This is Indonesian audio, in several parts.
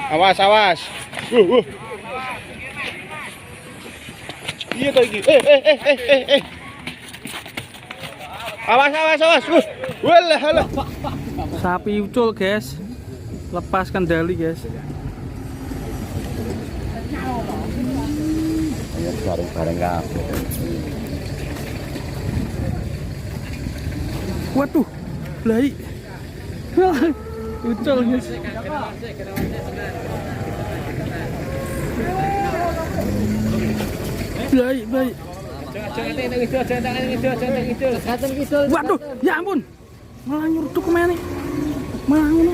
Awas, awas. Iya kayak gini. Awas, awas, awas. Walah, halah. Sapi ucul, guys. Lepas kendali, guys. Bareng-bareng kabeh. Waduh, lai. Ucul, guys. Baik. Waduh, ya ampun. Malah nyuruduk ke mana? Malah ngono.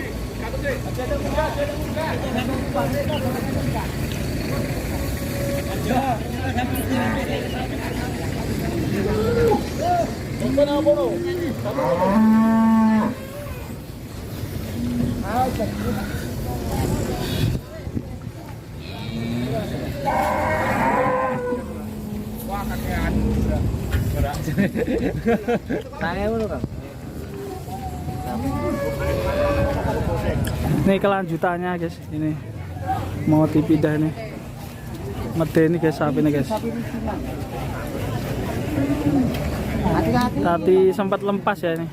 Ini kelanjutannya, guys. Ini mau dipindah nih. Medeni, guys, sapi nih, guys. Tadi sempat lempas ya ini.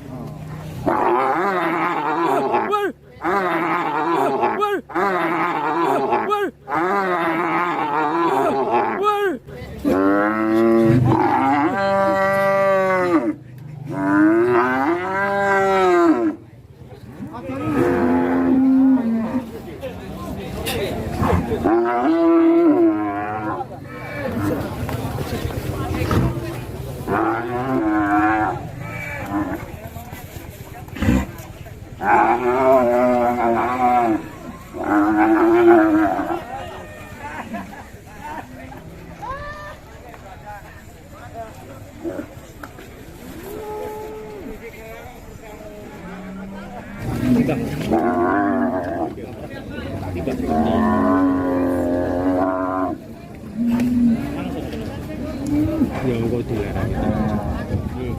Yang kok dilarang itu.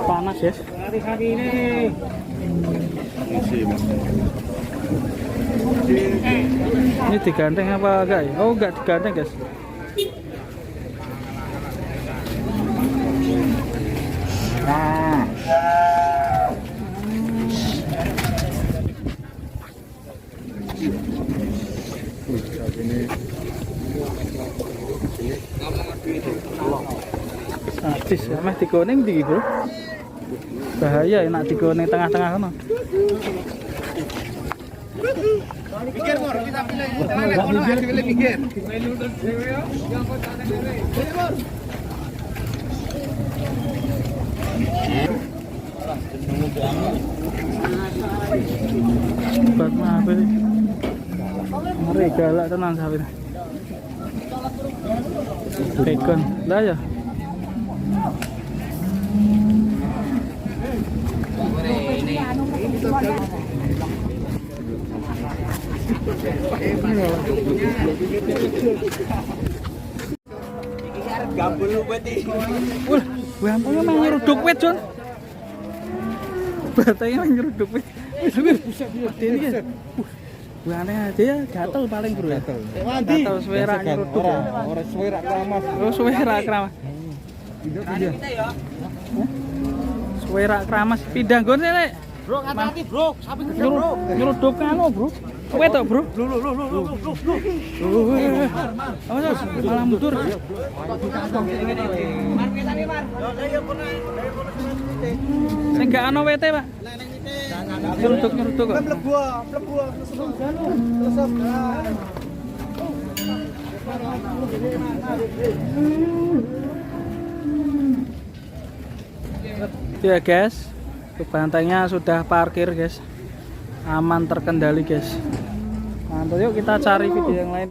Panas, guys. Hari-hari ini Ini diganteng apa enggak ya? Oh, enggak diganteng, guys. Sadis, meh digoning ndi, Bro? Bahaya enak digoning tengah-tengah kono. pikir Mor, kita pilih pikir. Buat apa sih? Ngeri galak tenan sapi. Bacon, lah ya. Gambul lu beti. Wah, gampangnya main nyeruduk wit, Jon. Batangnya main nyeruduk wit. Bisa ini ya. Wah, aneh aja ya, gatel paling, Bro. Gatel suwera nyeruduk ya. Orang suwera keramas. Oh, suwera keramas. Suwera keramas pindah nggon sih, Lek. Bro, hati-hati, Bro. Sapi gede, Bro. Nyeruduk anu, Bro. Kowe to, Bro? Awas, malah mundur. Sing gak ana wete, Pak. Nyeruduk kok. Mlebu. Ya, guys. Bantengnya sudah parkir, guys. Aman terkendali, guys. Mantap, yuk kita cari video yang lain.